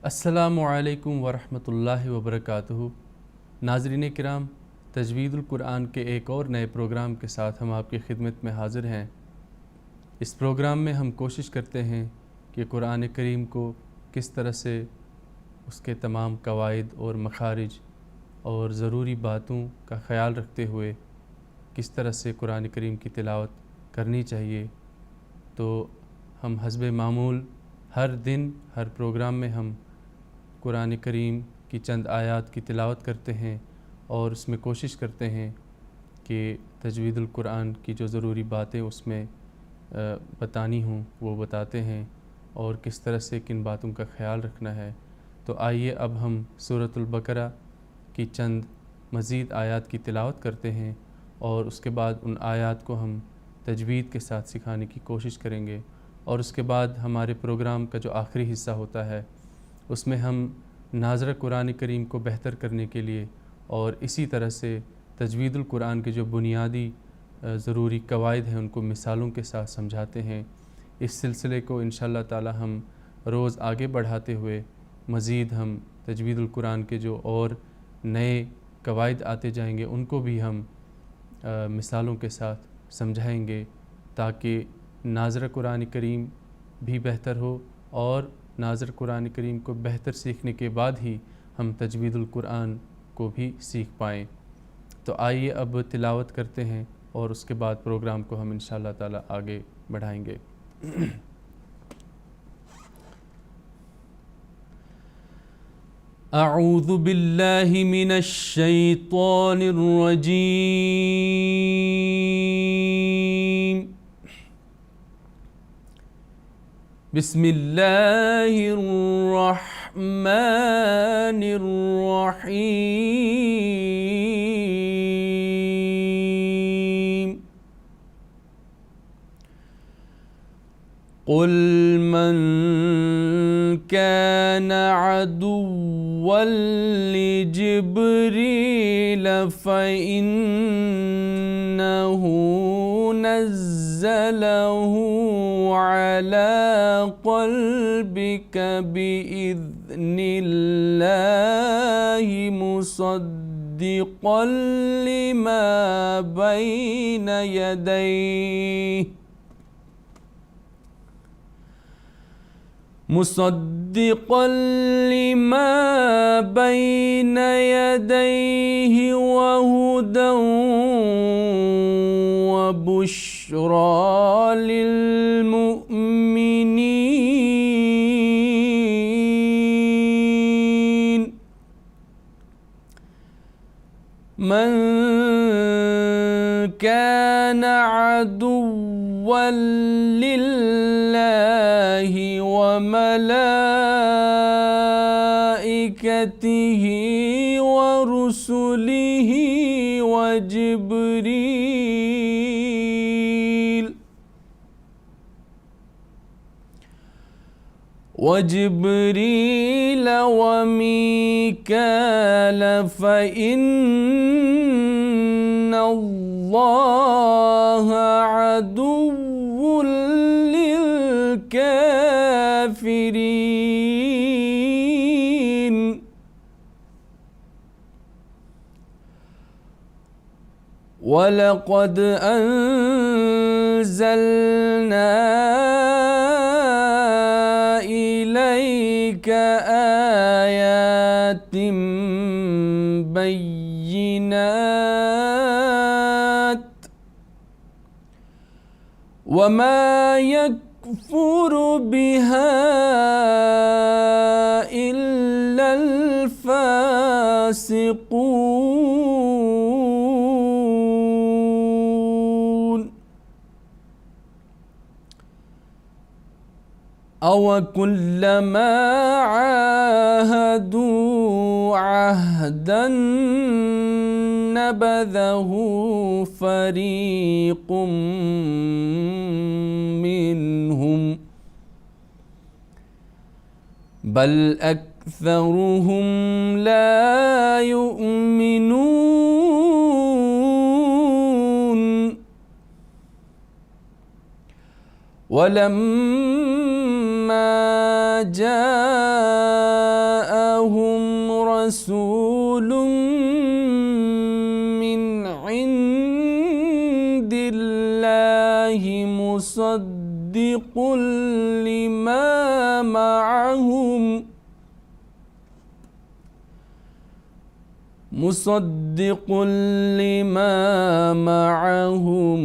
السلام علیکم ورحمۃ اللہ وبرکاتہ۔ ناظرین کرام، تجوید القرآن کے ایک اور نئے پروگرام کے ساتھ ہم آپ کی خدمت میں حاضر ہیں۔ اس پروگرام میں ہم کوشش کرتے ہیں کہ قرآن کریم کو کس طرح سے اس کے تمام قواعد اور مخارج اور ضروری باتوں کا خیال رکھتے ہوئے کس طرح سے قرآن کریم کی تلاوت کرنی چاہیے۔ تو ہم حسب معمول ہر دن ہر پروگرام میں ہم قرآن کریم کی چند آیات کی تلاوت کرتے ہیں اور اس میں کوشش کرتے ہیں کہ تجوید القرآن کی جو ضروری باتیں اس میں بتانی ہوں وہ بتاتے ہیں اور کس طرح سے کن باتوں کا خیال رکھنا ہے۔ تو آئیے اب ہم سورۃ البقرہ کی چند مزید آیات کی تلاوت کرتے ہیں اور اس کے بعد ان آیات کو ہم تجوید کے ساتھ سکھانے کی کوشش کریں گے، اور اس کے بعد ہمارے پروگرام کا جو آخری حصہ ہوتا ہے اس میں ہم ناظرہ قرآن کریم کو بہتر کرنے کے لیے اور اسی طرح سے تجوید القرآن کے جو بنیادی ضروری قواعد ہیں ان کو مثالوں کے ساتھ سمجھاتے ہیں۔ اس سلسلے کو انشاءاللہ تعالی ہم روز آگے بڑھاتے ہوئے مزید ہم تجوید القرآن کے جو اور نئے قواعد آتے جائیں گے ان کو بھی ہم مثالوں کے ساتھ سمجھائیں گے، تاکہ ناظرہ قرآن کریم بھی بہتر ہو، اور ناظر قرآن کریم کو بہتر سیکھنے کے بعد ہی ہم تجوید القرآن کو بھی سیکھ پائیں۔ تو آئیے اب تلاوت کرتے ہیں اور اس کے بعد پروگرام کو ہم انشاءاللہ تعالی آگے بڑھائیں گے۔ اعوذ باللہ من الشیطان الرجیم، بسم اللہ الرحمن الرحیم۔ قل من كان عدوا لجبريل فإنه نزله على قلبك بإذن الله مصدقا لما بين يديه وهدى وبشرى للمؤمنين۔ من كان عدوا لله وملائكته ورسله وجبريل وميكال فإن الله عدو للكافرين۔ وَلَقَدْ أَنزَلْنَا إِلَيْكَ آيَاتٍ بَيِّنَاتٍ وَمَا يَكْفُرُ بِهَا إِلَّا الْفَاسِقُونَ۔ أَوَكُلَّمَا عَاهَدُوا عَهْدًا نَبَذَهُ فَرِيقٌ مِّنْهُمْ بَلْ أَكْثَرُهُمْ لَا يُؤْمِنُونَ۔ وَلَمَّا جَاءَ الله مصدق لما معهم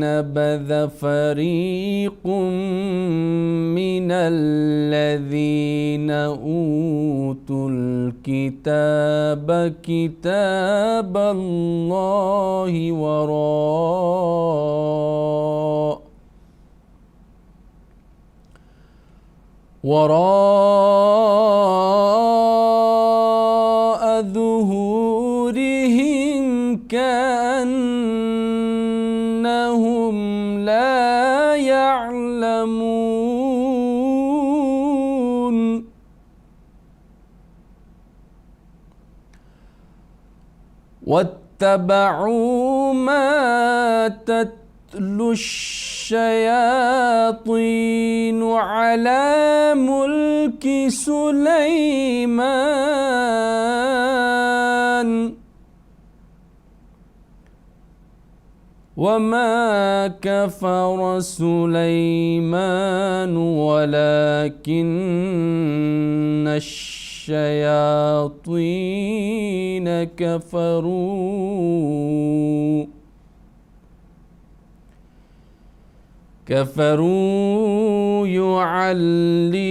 نبذ فريق من الذين أوتوا الكتاب كتاب الله وراء ظهورهم كأنهم لا يعلمون واتبعوا ما تتلو الشياطين على ملك سليمان وما كفر سليمان ولكن الشياطين كفروا يعلمون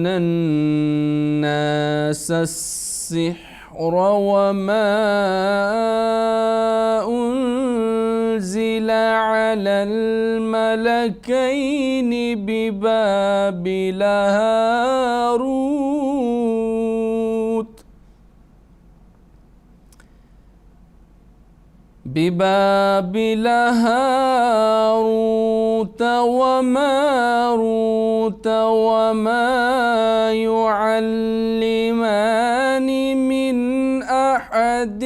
الناس السحر وما أنزل على الملكين ببابل هاروت وماروت وما يعلمان من أحد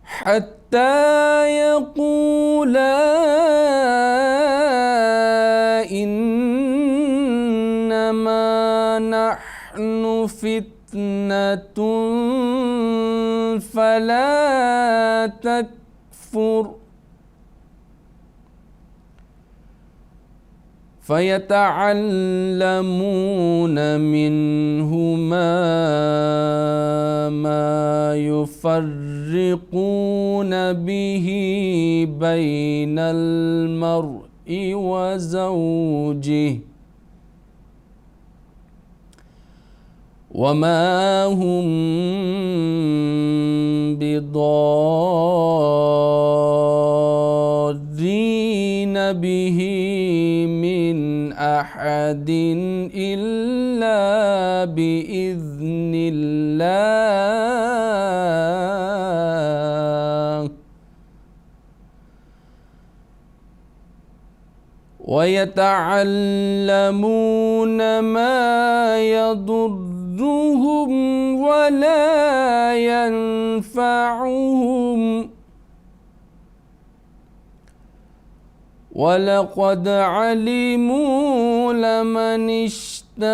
حتى يقولا إنما نحن فتنة فلا تكفر فيتعلمون منهما ما يفرقون به بين المرء وزوجه وما هم بضارين به من أحد إلا بإذن الله ويتعلمون ما يضرهم ولا ينفعهم ولقد علموا لمن اشتراه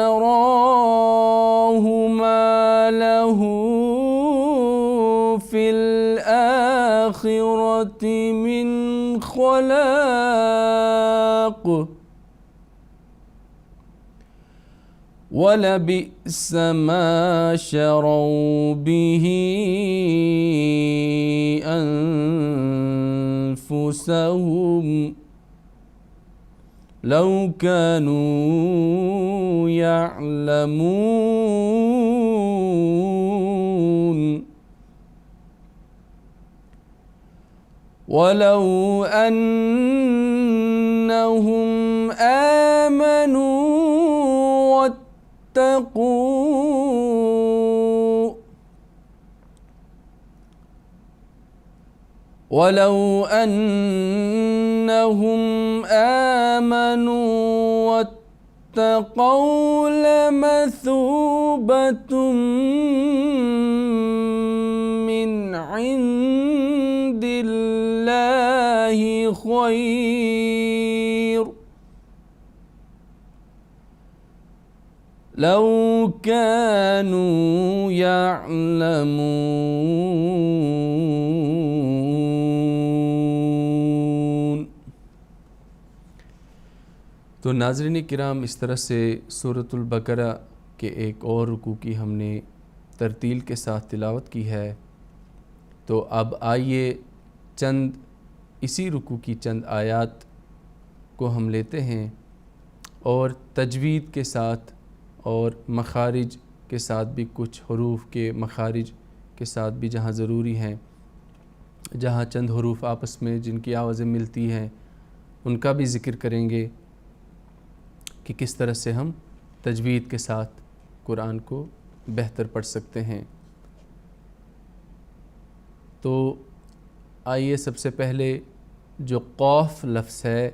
ما له في الآخرة من خلاق ولبئس ما شروا به أنفسهم لو كانوا يعلمون ولو أنهم آمنوا واتقوا ولو أنهم آمنوا واتقوا لمثوبة من عند الله خير لو كانوا يعلمون۔ تو ناظرین کرام، اس طرح سے سورۃ البقرہ کے ایک اور رکوع کی ہم نے ترتیل کے ساتھ تلاوت کی ہے۔ تو اب آئیے چند اسی رکوع کی چند آیات کو ہم لیتے ہیں اور تجوید کے ساتھ اور مخارج کے ساتھ بھی، کچھ حروف کے مخارج کے ساتھ بھی جہاں ضروری ہیں، جہاں چند حروف آپس میں جن کی آوازیں ملتی ہیں، ان کا بھی ذکر کریں گے کہ کس طرح سے ہم تجوید کے ساتھ قرآن کو بہتر پڑھ سکتے ہیں۔ تو آئیے سب سے پہلے جو قوف لفظ ہے،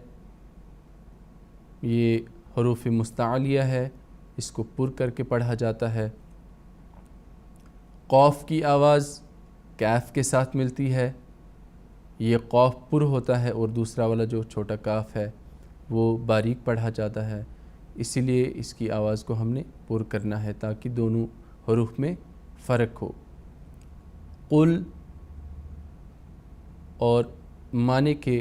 یہ حروف مستعلیہ ہے، اس کو پر کر کے پڑھا جاتا ہے۔ قوف کی آواز کیف کے ساتھ ملتی ہے، یہ قوف پر ہوتا ہے، اور دوسرا والا جو چھوٹا کاف ہے وہ باریک پڑھا جاتا ہے، اسی لیے اس کی آواز کو ہم نے پر کرنا ہے تاکہ دونوں حروف میں فرق ہو۔ قل اور معنی کے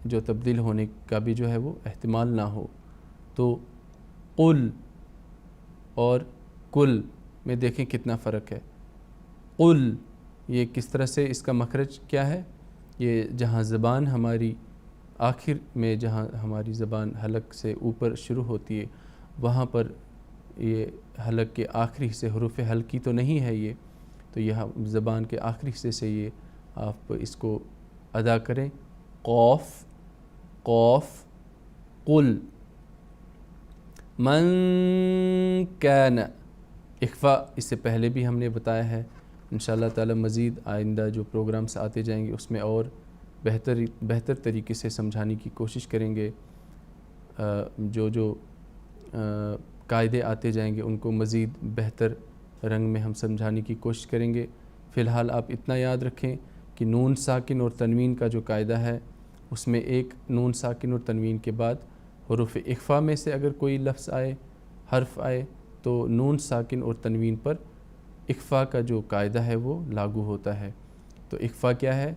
جو تبدیل ہونے کا بھی جو ہے وہ احتمال نہ ہو، تو قل اور کل میں دیکھیں کتنا فرق ہے۔ قل یہ کس طرح سے اس کا مخرج کیا ہے، یہ جہاں زبان ہماری آخر میں، جہاں ہماری زبان حلق سے اوپر شروع ہوتی ہے، وہاں پر یہ حلق کے آخری حصے، حروف حلقی تو نہیں ہے یہ، تو یہ زبان کے آخری حصے سے یہ آپ اس کو ادا کریں۔ قوف قوف قل من کان، اخفا اس سے پہلے بھی ہم نے بتایا ہے، انشاءاللہ تعالی مزید آئندہ جو پروگرامز آتے جائیں گے اس میں اور بہتر طریقے سے سمجھانے کی کوشش کریں گے، جو قاعدے آتے جائیں گے ان کو مزید بہتر رنگ میں ہم سمجھانے کی کوشش کریں گے۔ فی الحال آپ اتنا یاد رکھیں کہ نون ساکن اور تنوین کا جو قاعدہ ہے، اس میں ایک نون ساکن اور تنوین کے بعد حروف اخفا میں سے اگر کوئی لفظ آئے، حرف آئے، تو نون ساکن اور تنوین پر اخفا کا جو قاعدہ ہے وہ لاگو ہوتا ہے۔ تو اخفا کیا ہے؟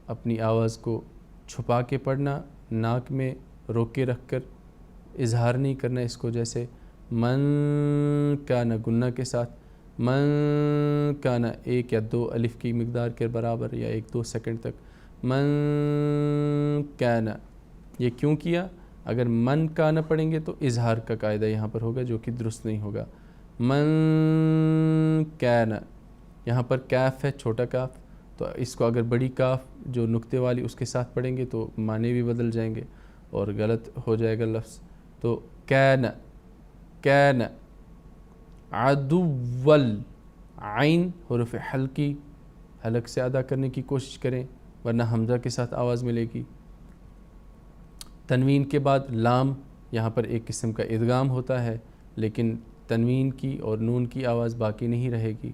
اپنی آواز کو چھپا کے پڑھنا، ناک میں روکے رکھ کر اظہار نہیں کرنا اس کو، جیسے من کانا گنہ کے ساتھ، من کانا 1 یا 2 الف کی مقدار کے برابر یا 1-2 سیکنڈ تک، من کانا۔ یہ کیوں کیا؟ اگر من کانا پڑھیں گے تو اظہار کا قاعدہ یہاں پر ہوگا جو کہ درست نہیں ہوگا۔ من کانا، یہاں پر کیف ہے، چھوٹا کاف، تو اس کو اگر بڑی کاف جو نقطے والی اس کے ساتھ پڑھیں گے تو معنی بھی بدل جائیں گے اور غلط ہو جائے گا لفظ۔ تو کان کان عدول، عین حروف حلقی، حلق سے ادا کرنے کی کوشش کریں ورنہ حمزہ کے ساتھ آواز ملے گی۔ تنوین کے بعد لام، یہاں پر ایک قسم کا ادغام ہوتا ہے، لیکن تنوین کی اور نون کی آواز باقی نہیں رہے گی،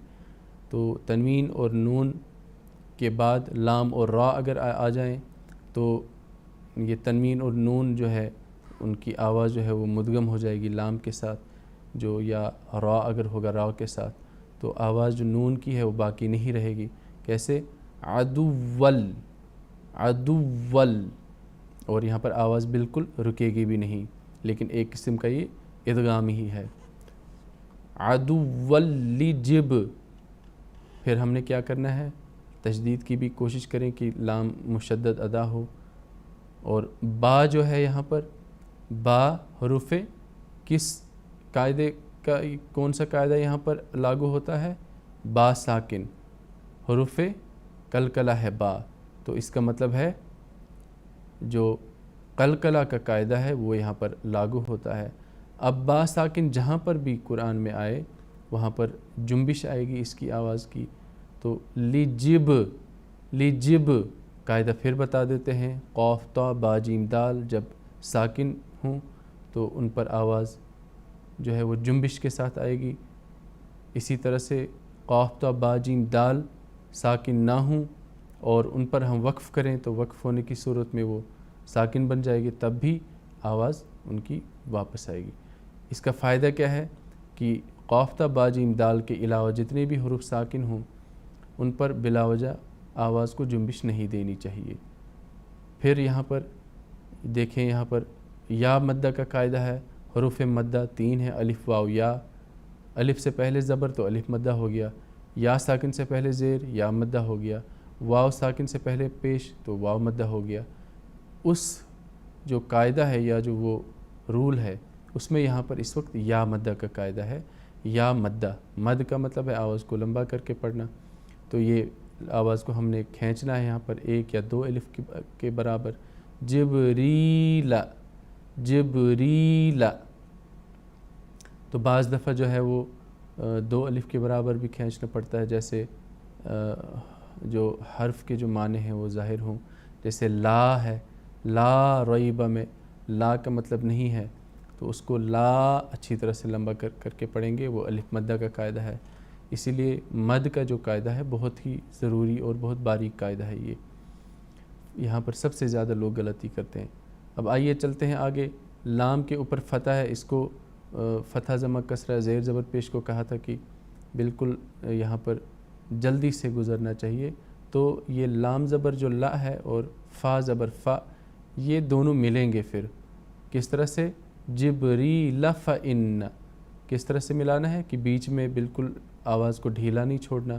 تو تنوین اور نون کے بعد لام اور را اگر آ جائیں تو یہ تنوین اور نون جو ہے ان کی آواز جو ہے وہ مدغم ہو جائے گی لام کے ساتھ، جو یا را اگر ہوگا را کے ساتھ، تو آواز جو نون کی ہے وہ باقی نہیں رہے گی۔ کیسے؟ عدول عدول، اور یہاں پر آواز بالکل رکے گی بھی نہیں، لیکن ایک قسم کا یہ ادغام ہی ہے۔ عدول لجب، پھر ہم نے کیا کرنا ہے؟ تشدید کی بھی کوشش کریں کہ لام مشدد ادا ہو، اور با جو ہے یہاں پر، با حروف کس قاعدے کا، کون سا قاعدہ یہاں پر لاگو ہوتا ہے؟ با ساکن، حروف قلقلہ ہے با، تو اس کا مطلب ہے جو قلقلہ کا قاعدہ ہے وہ یہاں پر لاگو ہوتا ہے۔ اب با ساکن جہاں پر بھی قرآن میں آئے وہاں پر جنبش آئے گی اس کی آواز کی، تو لجب لجب قاعدہ پھر بتا دیتے ہیں، قوف تا با جیم دال جب ساکن ہوں تو ان پر آواز جو ہے وہ جنبش کے ساتھ آئے گی۔ اسی طرح سے قوف تا با جیم دال ساکن نہ ہوں اور ان پر ہم وقف کریں تو وقف ہونے کی صورت میں وہ ساکن بن جائے گی، تب بھی آواز ان کی واپس آئے گی۔ اس کا فائدہ کیا ہے کہ قاف تا با جیم دال کے علاوہ جتنے بھی حروف ساکن ہوں ان پر بلا وجہ آواز کو جنبش نہیں دینی چاہیے۔ پھر یہاں پر دیکھیں، یہاں پر یا مدہ کا قاعدہ ہے، حروف مدہ 3 ہے، الف واو یا۔ الف سے پہلے زبر تو الف مدہ ہو گیا، یا ساکن سے پہلے زیر یا مدہ ہو گیا، واو ساکن سے پہلے پیش تو واو مدہ ہو گیا۔ اس جو قاعدہ ہے یا جو وہ رول ہے اس میں یہاں پر اس وقت یا مدہ کا قاعدہ ہے۔ یا مدہ، مد کا مطلب ہے آواز کو لمبا کر کے پڑھنا، تو یہ آواز کو ہم نے کھینچنا ہے یہاں پر 1 یا 2 الف کے برابر۔ جبریل، جبریل، تو بعض دفعہ جو ہے وہ 2 الف کے برابر بھی کھینچنا پڑتا ہے، جیسے جو حرف کے جو معنی ہیں وہ ظاہر ہوں، جیسے لا ہے، لا ریب میں لا کا مطلب نہیں ہے تو اس کو لا اچھی طرح سے لمبا کر کے پڑھیں گے، وہ الف مدہ کا قاعدہ ہے۔ اسی لیے مد کا جو قاعدہ ہے بہت ہی ضروری اور بہت باریک قاعدہ ہے، یہ یہاں پر سب سے زیادہ لوگ غلطی کرتے ہیں۔ اب آئیے چلتے ہیں آگے۔ لام کے اوپر فتح ہے، اس کو فتح ضمہ کسرہ زیر زبر پیش کو کہا تھا کہ بالکل یہاں پر جلدی سے گزرنا چاہیے، تو یہ لام زبر جو لا ہے اور فا زبر فا، یہ دونوں ملیں گے۔ پھر کس طرح سے؟ جبریل فإن، کس طرح سے ملانا ہے کہ بیچ میں بالکل آواز کو ڈھیلا نہیں چھوڑنا،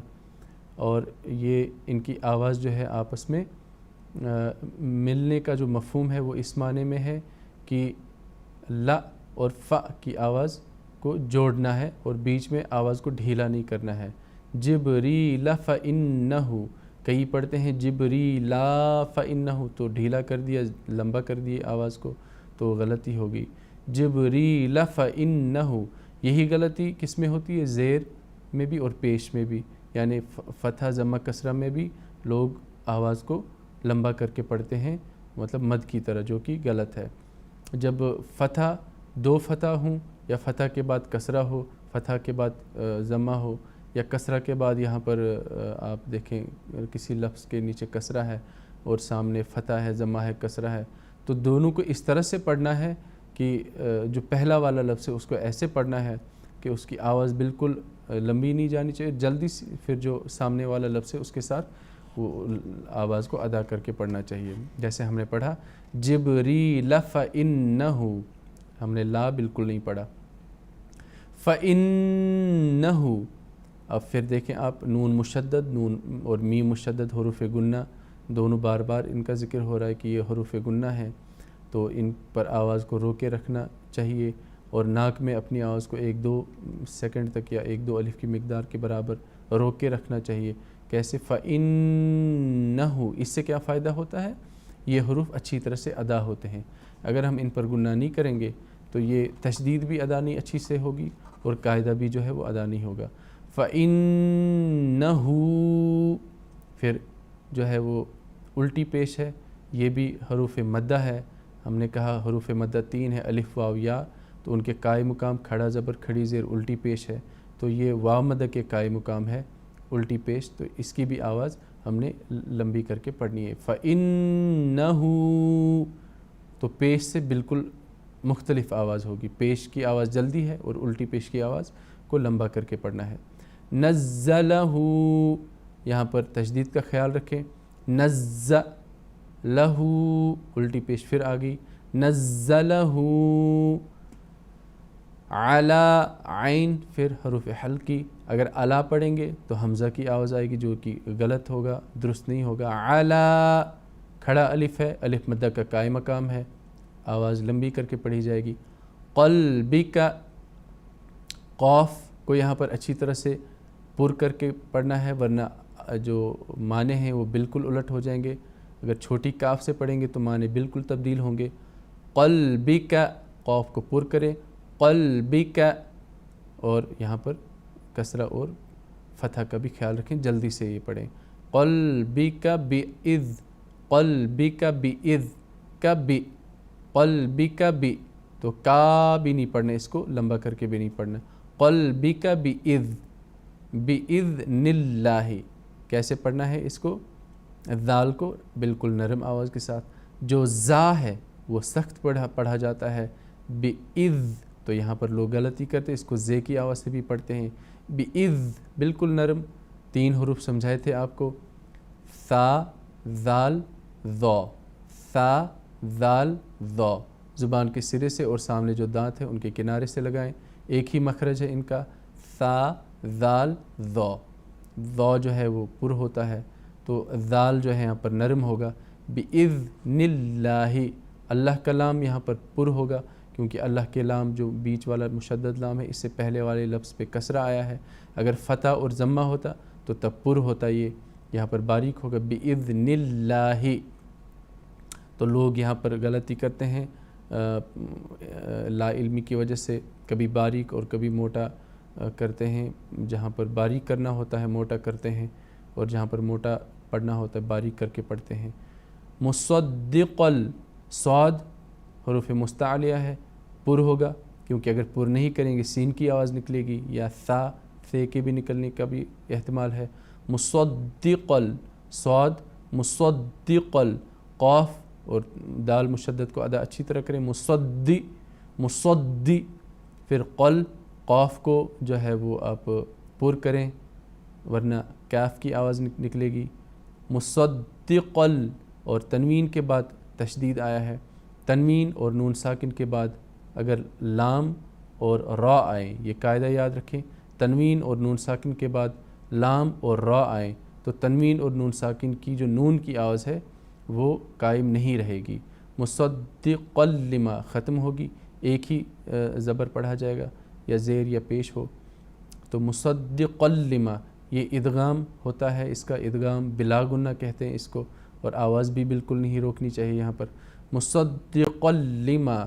اور یہ ان کی آواز جو ہے آپس میں ملنے کا جو مفہوم ہے وہ اس معنی میں ہے کہ لا اور فا کی آواز کو جوڑنا ہے اور بیچ میں آواز کو ڈھیلا نہیں کرنا ہے۔ جبریل فإنہ، کئی پڑھتے ہیں جبریلا فإنہ، تو ڈھیلا کر دیا، لمبا کر دیے آواز کو، تو غلطی ہوگی۔ جبریل فإنہ، یہی غلطی کس میں ہوتی ہے؟ زیر میں بھی اور پیش میں بھی، یعنی فتح ضمہ کسرہ میں بھی لوگ آواز کو لمبا کر کے پڑھتے ہیں، مطلب مد کی طرح، جو کہ غلط ہے۔ جب فتح، 2 فتح ہوں یا فتح کے بعد کسرہ ہو، فتح کے بعد ضمہ ہو، یا کسرہ کے بعد یہاں پر آپ دیکھیں کسی لفظ کے نیچے کسرہ ہے اور سامنے فتح ہے، ضمہ ہے، کسرہ ہے، تو دونوں کو اس طرح سے پڑھنا ہے کہ جو پہلا والا لفظ ہے اس کو ایسے پڑھنا ہے کہ اس کی آواز بالکل لمبی نہیں جانی چاہیے، جلدی سے پھر جو سامنے والا لفظ ہے اس کے ساتھ وہ آواز کو ادا کر کے پڑھنا چاہیے۔ جیسے ہم نے پڑھا جبریل فإنہ، ہم نے لا بالکل نہیں پڑھا، فإنہ۔ اب پھر دیکھیں آپ، نون مشدد، نون اور میم مشدد حروف گنہ دونوں بار بار ان کا ذکر ہو رہا ہے کہ یہ حروف گنہ ہیں، تو ان پر آواز کو روکے رکھنا چاہیے اور ناک میں اپنی آواز کو 1-2 سیکنڈ تک یا 1-2 الف کی مقدار کے برابر روک کے رکھنا چاہیے۔ کیسے؟ فإنہ، اس سے کیا فائدہ ہوتا ہے؟ یہ حروف اچھی طرح سے ادا ہوتے ہیں۔ اگر ہم ان پر گنہ نہیں کریں گے تو یہ تشدید بھی ادا نہیں اچھی سے ہوگی اور قاعدہ بھی جو ہے وہ ادا نہیں ہوگا۔ فإنہ، پھر جو ہے وہ الٹی پیش ہے، یہ بھی حروف مدہ ہے۔ ہم نے کہا حروف مدہ 3 ہے، الف واو یا، تو ان کے قائم مقام کھڑا زبر کھڑی زیر الٹی پیش ہے، تو یہ واو مدہ کے قائم مقام ہے الٹی پیش، تو اس کی بھی آواز ہم نے لمبی کر کے پڑھنی ہے۔ فإنہ، تو پیش سے بالکل مختلف آواز ہوگی، پیش کی آواز جلدی ہے اور الٹی پیش کی آواز کو لمبا کر کے پڑھنا ہے۔ نزلہ، یہاں پر تشدید کا خیال رکھیں، نزلہ، الٹی پیش پھر آ گئی، نزلہ، علی، عین، پھر حروف حلقی، اگر علا پڑھیں گے تو حمزہ کی آواز آئے گی جو کہ غلط ہوگا، درست نہیں ہوگا۔ علا، کھڑا الف ہے، الف مدہ کا قائم مقام ہے، آواز لمبی کر کے پڑھی جائے گی۔ قلبک، قاف کو یہاں پر اچھی طرح سے پر کر کے پڑھنا ہے، ورنہ جو معنی ہیں وہ بالکل الٹ ہو جائیں گے۔ اگر چھوٹی کاف سے پڑھیں گے تو معنی بالکل تبدیل ہوں گے۔ قلبک، قاف کو پر کریں، قلبک، اور یہاں پر کسرہ اور فتح کا بھی خیال رکھیں، جلدی سے یہ پڑھیں۔ قلبک بإذ، قلبک بإذ، کبی، قلبک بی، تو کا بھی نہیں پڑھنا، اس کو لمبا کر کے بھی نہیں پڑھنا۔ قلبک بإذ، بإذن اللہ، کیسے پڑھنا ہے اس کو؟ ذال کو بالکل نرم آواز کے ساتھ، جو زا ہے وہ سخت پڑھا جاتا ہے، بإذ، تو یہاں پر لوگ غلطی کرتے اس کو زے کی آواز سے بھی پڑھتے ہیں. بِإِذْ بالکل نرم. 3 حروف سمجھائے تھے آپ کو. ثا ذال ذو، ثا ذال ذو. زبان کے سرے سے اور سامنے جو دانت ہیں ان کے کنارے سے لگائیں. ایک ہی مخرج ہے ان کا. ثا ذال ذو. ذو جو ہے وہ پر ہوتا ہے تو ذال جو ہے یہاں پر نرم ہوگا. بِإِذْنِ اللَّهِ، اللہ کا لام یہاں پر پر ہوگا کیونکہ اللہ کے لام جو بیچ والا مشدد لام ہے اس سے پہلے والے لفظ پہ کسرہ آیا ہے. اگر فتح اور ضمہ ہوتا تو تب پر ہوتا، یہ یہاں پر باریک ہوگا. بِإِذْنِ اللَّهِ. تو لوگ یہاں پر غلطی کرتے ہیں لا علمی کی وجہ سے، کبھی باریک اور کبھی موٹا کرتے ہیں. جہاں پر باریک کرنا ہوتا ہے موٹا کرتے ہیں، اور جہاں پر موٹا پڑھنا ہوتا ہے باریک کر کے پڑھتے ہیں. مصدقل، صاد حروف مستعلیہ ہے، پر ہوگا کیونکہ اگر پر نہیں کریں گے سین کی آواز نکلے گی، یا ثے کے بھی نکلنے کا بھی احتمال ہے. مصدقل صاد، مصدقل قاف اور دال مشدد کو ادا اچھی طرح کریں. مصدی. پھر قل، قاف کو جو ہے وہ آپ پر کریں ورنہ کاف کی آواز نکلے گی. مصدقل. اور تنوین کے بعد تشدید آیا ہے. تنوین اور نون ساکن کے بعد اگر لام اور را آئیں، یہ قاعدہ یاد رکھیں، تنوین اور نون ساکن کے بعد لام اور را آئیں تو تنوین اور نون ساکن کی جو نون کی آواز ہے وہ قائم نہیں رہے گی. مصدقل لما ختم ہوگی، ایک ہی زبر پڑھا جائے گا یا زیر یا پیش ہو. تو مصدقل لما یہ ادغام ہوتا ہے، اس کا ادغام بلا گنہ کہتے ہیں اس کو، اور آواز بھی بالکل نہیں روکنی چاہیے یہاں پر. مصدقل لما.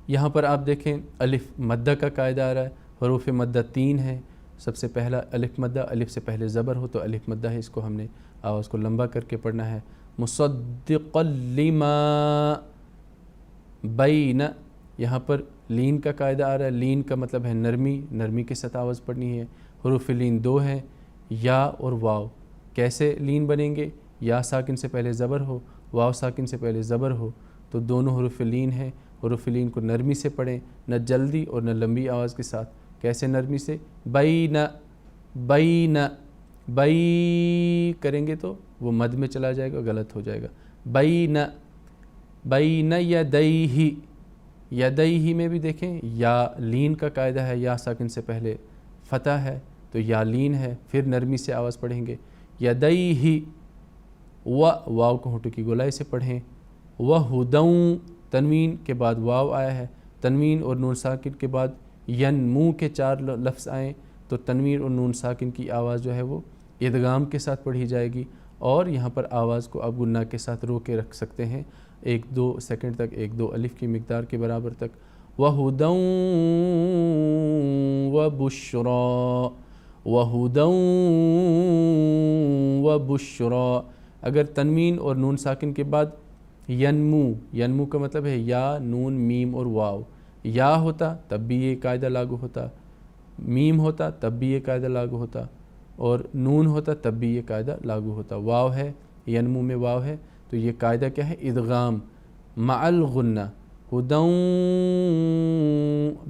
یہاں پر آپ دیکھیں الف مدہ کا قاعدہ آ رہا ہے. حروف مدہ 3 ہیں. سب سے پہلا الف مدہ، الف سے پہلے زبر ہو تو الف مدہ ہے، اس کو ہم نے آواز کو لمبا کر کے پڑھنا ہے. مصدقل لما بین. یہاں پر لین کا قاعدہ آ رہا ہے. لین کا مطلب ہے نرمی، نرمی کے ساتھ آواز پڑھنی ہے. حروف لین 2 ہیں، یا اور واو. کیسے لین بنیں گے؟ یا ساکن سے پہلے زبر ہو، واو ساکن سے پہلے زبر ہو تو دونوں حروف لین ہیں. حروف لین کو نرمی سے پڑھیں، نہ جلدی اور نہ لمبی آواز کے ساتھ. کیسے نرمی سے؟ بین. بین بئی کریں گے تو وہ مد میں چلا جائے گا، غلط ہو جائے گا. بین. بین یدیہ. یدیہ میں بھی دیکھیں یا لین کا قاعدہ ہے، یا ساکن سے پہلے فتح ہے تو یا لین ہے، پھر نرمی سے آواز پڑھیں گے. یدیہ. واو کو ہونٹوں کی گولائی سے پڑھیں. وہدوں. تنوین کے بعد واو آیا ہے. تنوین اور نون ساکن کے بعد ینمو کے 4 لفظ آئیں تو تنوین اور نون ساکن کی آواز جو ہے وہ ادغام کے ساتھ پڑھی جائے گی، اور یہاں پر آواز کو آپ گنہ کے ساتھ رو کے رکھ سکتے ہیں 1-2 سیکنڈ تک، 1-2 الف کی مقدار کے برابر تک. وہدوں وبشرا. وہدوں وبشرا. اگر تنوین اور نون ساکن کے بعد ینمو، ینمو کا مطلب ہے یا نون میم اور واو. یا ہوتا تب بھی یہ قاعدہ لاگو ہوتا، میم ہوتا تب بھی یہ قاعدہ لاگو ہوتا، اور نون ہوتا تب بھی یہ قاعدہ لاگو ہوتا. واو ہے، ینمو میں واو ہے تو یہ قاعدہ کیا ہے؟ ادغام مع الغنہ. ہدوں.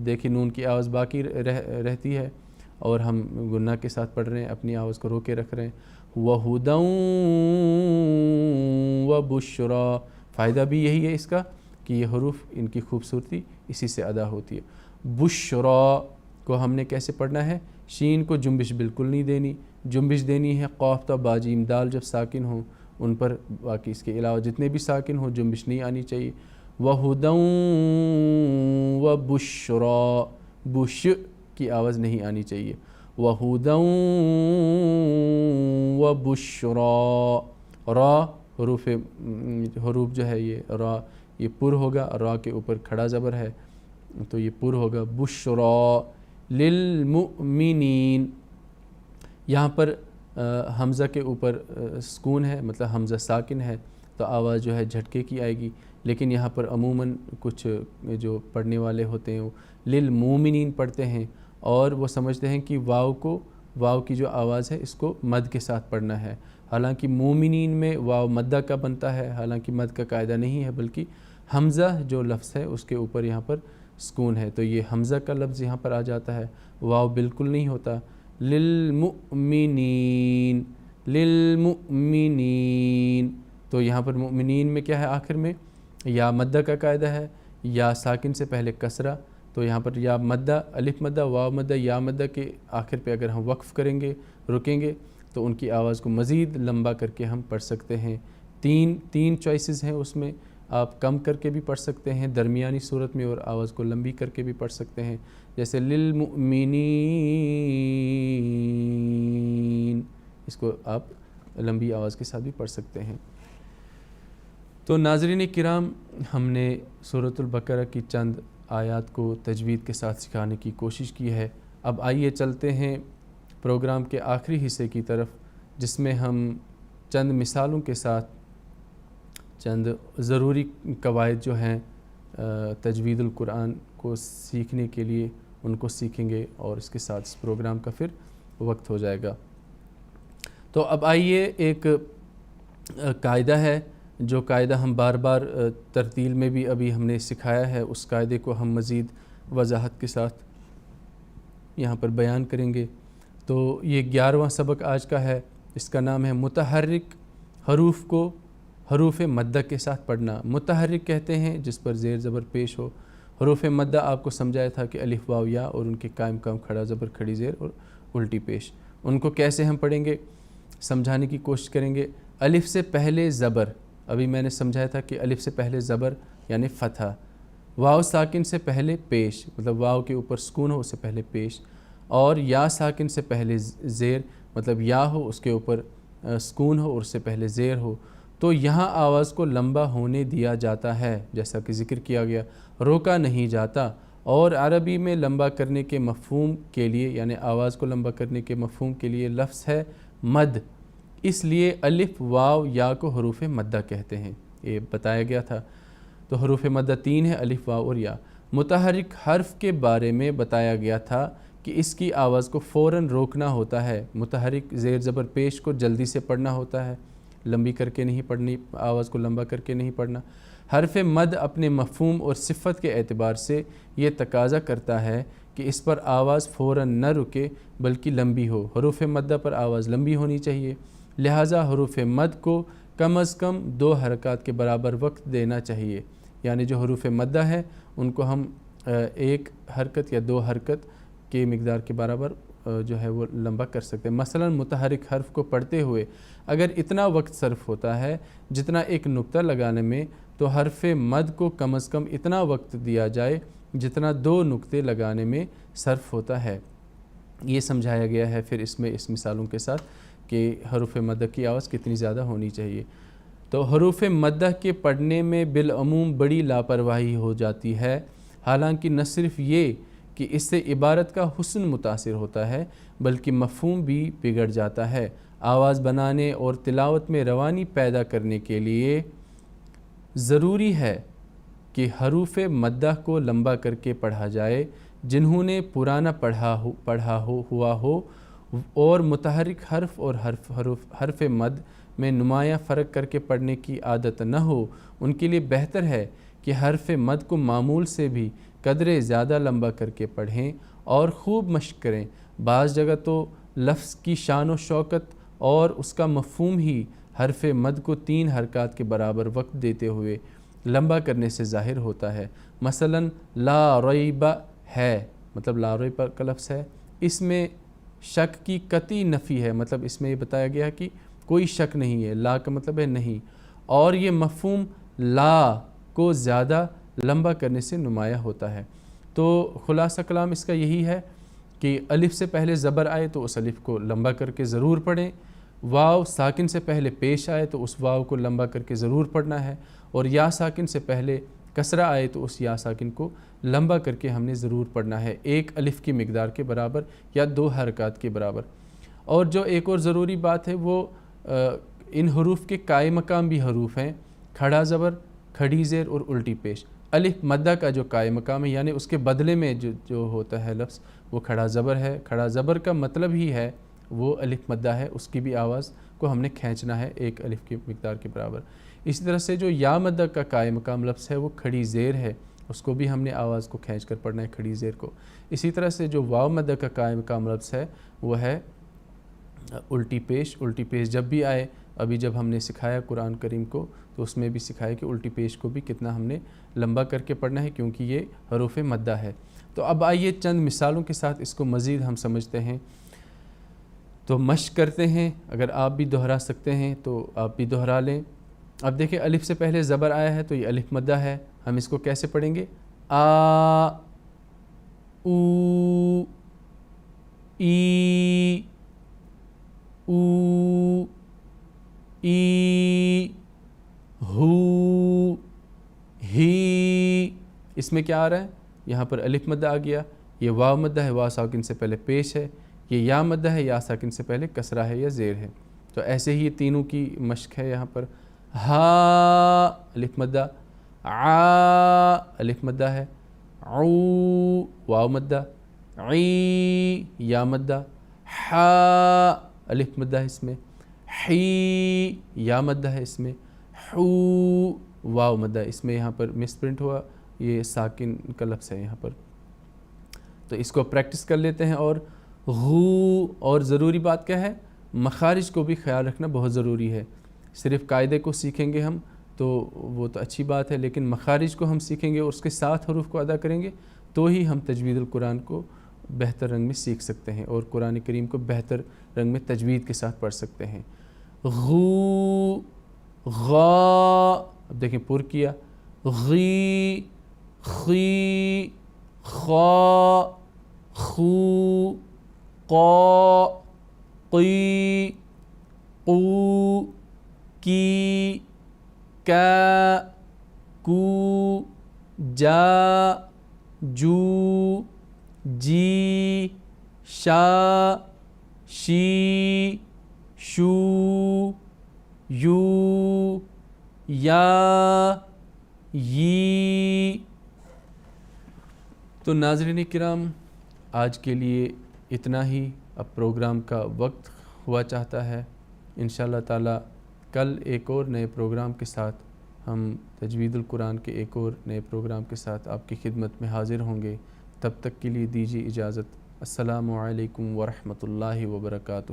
دیکھیں نون کی آواز باقی رہتی ہے اور ہم غنہ کے ساتھ پڑھ رہے ہیں، اپنی آواز کو رو کے رکھ رہے ہیں. وہدوں وبشرا. فائدہ بھی یہی ہے اس کا کہ یہ حروف ان کی خوبصورتی اسی سے ادا ہوتی ہے. بشرا کو ہم نے کیسے پڑھنا ہے؟ شین کو جنبش بالکل نہیں دینی، جنبش دینی ہے قاف تا با جیم دال جب ساکن ہوں ان پر، باقی اس کے علاوہ جتنے بھی ساکن ہوں جنبش نہیں آنی چاہیے. وہدوں وبشرا. بش کی آواز نہیں آنی چاہیے. وہدوں وبشرا. را حروف جو ہے یہ را یہ پر ہوگا، را کے اوپر کھڑا زبر ہے تو یہ پر ہوگا. بشرا للمؤمنین. یہاں پر حمزہ کے اوپر سکون ہے، مطلب حمزہ ساکن ہے تو آواز جو ہے جھٹکے کی آئے گی، لیکن یہاں پر عموماً کچھ جو پڑھنے والے ہوتے ہیں وہ للمؤمنین پڑھتے ہیں اور وہ سمجھتے ہیں کہ واو کی جو آواز ہے اس کو مد کے ساتھ پڑھنا ہے، حالانکہ مومنین میں واو مدہ کا بنتا ہے، حالانکہ مد کا قاعدہ نہیں ہے، بلکہ حمزہ جو لفظ ہے اس کے اوپر یہاں پر سکون ہے، تو یہ حمزہ کا لفظ یہاں پر آ جاتا ہے، واو بالکل نہیں ہوتا۔ للمؤمنین، للمؤمنین، تو یہاں پر مؤمنین میں کیا ہے آخر میں یا مدہ کا قاعدہ ہے، یا ساکن سے پہلے کسرہ، تو یہاں پر یا مدہ، الف مدہ، واو مدہ، یا مدہ کے آخر پہ اگر ہم وقف کریں گے، رکیں گے، تو ان کی آواز کو مزید لمبا کر کے ہم پڑھ سکتے ہیں۔ تین چوائسز ہیں اس میں، آپ کم کر کے بھی پڑھ سکتے ہیں درمیانی صورت میں، اور آواز کو لمبی کر کے بھی پڑھ سکتے ہیں، جیسے للمؤمنین، اس کو آپ لمبی آواز کے ساتھ بھی پڑھ سکتے ہیں۔ تو ناظرین کرام، ہم نے سورۃ البقرہ کی چند آیات کو تجوید کے ساتھ سکھانے کی کوشش کی ہے۔ اب آئیے چلتے ہیں پروگرام کے آخری حصے کی طرف، جس میں ہم چند مثالوں کے ساتھ چند ضروری قواعد جو ہیں تجوید القرآن کو سیکھنے کے لیے ان کو سیکھیں گے، اور اس کے ساتھ اس پروگرام کا پھر وقت ہو جائے گا۔ تو اب آئیے، ایک قاعدہ ہے جو قاعدہ ہم بار بار ترتیل میں بھی ابھی ہم نے سکھایا ہے، اس قاعدے کو ہم مزید وضاحت کے ساتھ یہاں پر بیان کریں گے۔ تو یہ 11واں سبق آج کا ہے، اس کا نام ہے متحرک حروف کو حروف مدہ کے ساتھ پڑھنا۔ متحرک کہتے ہیں جس پر زیر زبر پیش ہو۔ حروف مدہ آپ کو سمجھایا تھا کہ الف واو یا، اور ان کے قائم مقام کھڑا زبر کھڑی زیر اور الٹی پیش۔ ان کو کیسے ہم پڑھیں گے، سمجھانے کی کوشش کریں گے۔ الف سے پہلے زبر، ابھی میں نے سمجھایا تھا کہ الف سے پہلے زبر یعنی فتحہ، واو ساکن سے پہلے پیش، مطلب واو کے اوپر سکون ہو اس سے پہلے پیش، اور یا ساکن سے پہلے زیر، مطلب یا ہو اس کے اوپر سکون ہو اور اس سے پہلے زیر ہو۔ تو یہاں آواز کو لمبا ہونے دیا جاتا ہے، جیسا کہ ذکر کیا گیا، روکا نہیں جاتا۔ اور عربی میں لمبا کرنے کے مفہوم کے لیے، یعنی آواز کو لمبا کرنے کے مفہوم کے لیے لفظ ہے مد، اس لیے الف واو یا کو حروف مدہ کہتے ہیں، یہ بتایا گیا تھا۔ تو حروف مدہ 3 ہے، الف واو اور یا۔ متحرک حرف کے بارے میں بتایا گیا تھا کہ اس کی آواز کو فوراً روکنا ہوتا ہے، متحرک زیر زبر پیش کو جلدی سے پڑھنا ہوتا ہے، لمبی کر کے نہیں پڑھنی، آواز کو لمبا کر کے نہیں پڑھنا۔ حرف مد اپنے مفہوم اور صفت کے اعتبار سے یہ تقاضا کرتا ہے کہ اس پر آواز فوراً نہ رکے بلکہ لمبی ہو۔ حروف مدہ پر آواز لمبی ہونی چاہیے، لہٰذا حروف مد کو کم از کم 2 حرکات کے برابر وقت دینا چاہیے، یعنی جو حروف مدہ ہے ان کو ہم 1 حرکت یا 2 حرکت کے مقدار کے برابر جو ہے وہ لمبا کر سکتے ہیں۔ مثلا متحرک حرف کو پڑھتے ہوئے اگر اتنا وقت صرف ہوتا ہے جتنا ایک نقطہ لگانے میں، تو حرف مد کو کم از کم اتنا وقت دیا جائے جتنا 2 نقطے لگانے میں صرف ہوتا ہے۔ یہ سمجھایا گیا ہے پھر اس میں اس مثالوں کے ساتھ کہ حروف مدہ کی آواز کتنی زیادہ ہونی چاہیے۔ تو حروف مدہ کے پڑھنے میں بالعموم بڑی لاپرواہی ہو جاتی ہے، حالانکہ نہ صرف یہ کہ اس سے عبارت کا حسن متاثر ہوتا ہے بلکہ مفہوم بھی بگڑ جاتا ہے۔ آواز بنانے اور تلاوت میں روانی پیدا کرنے کے لیے ضروری ہے کہ حروف مدہ کو لمبا کر کے پڑھا جائے۔ جنہوں نے پرانا پڑھا ہوا ہو اور متحرک حرف اور حرف مد میں نمایاں فرق کر کے پڑھنے کی عادت نہ ہو، ان کے لیے بہتر ہے کہ حرف مد کو معمول سے بھی قدرے زیادہ لمبا کر کے پڑھیں اور خوب مشق کریں۔ بعض جگہ تو لفظ کی شان و شوکت اور اس کا مفہوم ہی حرف مد کو 3 حرکات کے برابر وقت دیتے ہوئے لمبا کرنے سے ظاہر ہوتا ہے۔ مثلا لا ریب ہے، مطلب لا ریب کا لفظ ہے، اس میں شک کی قطعی نفی ہے، مطلب اس میں یہ بتایا گیا کہ کوئی شک نہیں ہے، لا کا مطلب ہے نہیں، اور یہ مفہوم لا کو زیادہ لمبا کرنے سے نمایاں ہوتا ہے۔ تو خلاصہ کلام اس کا یہی ہے کہ الف سے پہلے زبر آئے تو اس الف کو لمبا کر کے ضرور پڑھیں، واو ساکن سے پہلے پیش آئے تو اس واو کو لمبا کر کے ضرور پڑھنا ہے، اور یا ساکن سے پہلے کسرہ آئے تو اس یا ساکن کو لمبا کر کے ہم نے ضرور پڑھنا ہے، 1 الف کی مقدار کے برابر یا 2 حرکات کے برابر۔ اور جو ایک اور ضروری بات ہے وہ ان حروف کے قائم مقام بھی حروف ہیں، کھڑا زبر، کھڑی زیر اور الٹی پیش۔ الف مدہ کا جو قائم مقام ہے یعنی اس کے بدلے میں جو ہوتا ہے لفظ وہ کھڑا زبر ہے۔ کھڑا زبر کا مطلب ہی ہے وہ الف مدہ ہے، اس کی بھی آواز کو ہم نے کھینچنا ہے 1 الف کی مقدار کے برابر۔ اسی طرح سے جو یا مدہ کا قائم مقام لفظ ہے وہ کھڑی زیر ہے، اس کو بھی ہم نے آواز کو کھینچ کر پڑھنا ہے، کھڑی زیر کو۔ اسی طرح سے جو واو مدہ کا قائم مقام لفظ ہے وہ ہے الٹی پیش۔ الٹی پیش جب بھی آئے، ابھی جب ہم نے سکھایا قرآن کریم کو تو اس میں بھی سکھایا کہ الٹی پیش کو بھی کتنا ہم نے لمبا کر کے پڑھنا ہے، کیونکہ یہ حروف مدہ ہے۔ تو اب آئیے چند مثالوں کے ساتھ اس کو مزید ہم سمجھتے ہیں، تو مشق کرتے ہیں۔ اگر آپ بھی دہرا سکتے ہیں تو آپ بھی دہرا لیں۔ اب دیکھیں الف سے پہلے زبر آیا ہے تو یہ الف مدہ ہے، ہم اس کو کیسے پڑھیں گے؟ آ، او، ای، او، ای، ہو، ہی۔ اس میں کیا آ رہا ہے؟ یہاں پر الف مدہ آ گیا، یہ واو مدہ ہے، واو ساکن سے پہلے پیش ہے، یہ یا مدہ ہے، یا ساکن سے پہلے کسرہ ہے یا زیر ہے۔ تو ایسے ہی یہ تینوں کی مشق ہے۔ یہاں پر ہا الف مدہ، آ الف مدہ ہے، عو واو مدہ، عی یا مدہ، حا الف مدہ ہے اس میں، حی یا مدہ ہے اس میں، حو واو مدہ ہے اس میں۔ یہاں پر مس پرنٹ ہوا، یہ ساکن کا لفظ ہے یہاں پر۔ تو اس کو پریکٹس کر لیتے ہیں۔ اور غو، اور ضروری بات کیا ہے؟ مخارج کو بھی خیال رکھنا بہت ضروری ہے۔ صرف قاعدے کو سیکھیں گے ہم تو وہ تو اچھی بات ہے، لیکن مخارج کو ہم سیکھیں گے اور اس کے ساتھ حروف کو ادا کریں گے تو ہی ہم تجوید القرآن کو بہتر رنگ میں سیکھ سکتے ہیں اور قرآن کریم کو بہتر رنگ میں تجوید کے ساتھ پڑھ سکتے ہیں۔ غو، غا، اب دیکھیں پر کیا، غی، خی، خا، خو، قا، قی، قو، کی، کا، کو، جا، جو، جی، شا، شی، شو، یو، یا، یی۔ تو ناظرین کرام، آج کے لیے اتنا ہی۔ اب پروگرام کا وقت ہوا چاہتا ہے، انشاءاللہ تعالی کل ایک اور نئے پروگرام کے ساتھ ہم تجوید القرآن کے ایک اور نئے پروگرام کے ساتھ آپ کی خدمت میں حاضر ہوں گے۔ تب تک کے لیے دیجیے اجازت۔ السلام علیکم ورحمۃ اللہ وبرکاتہ۔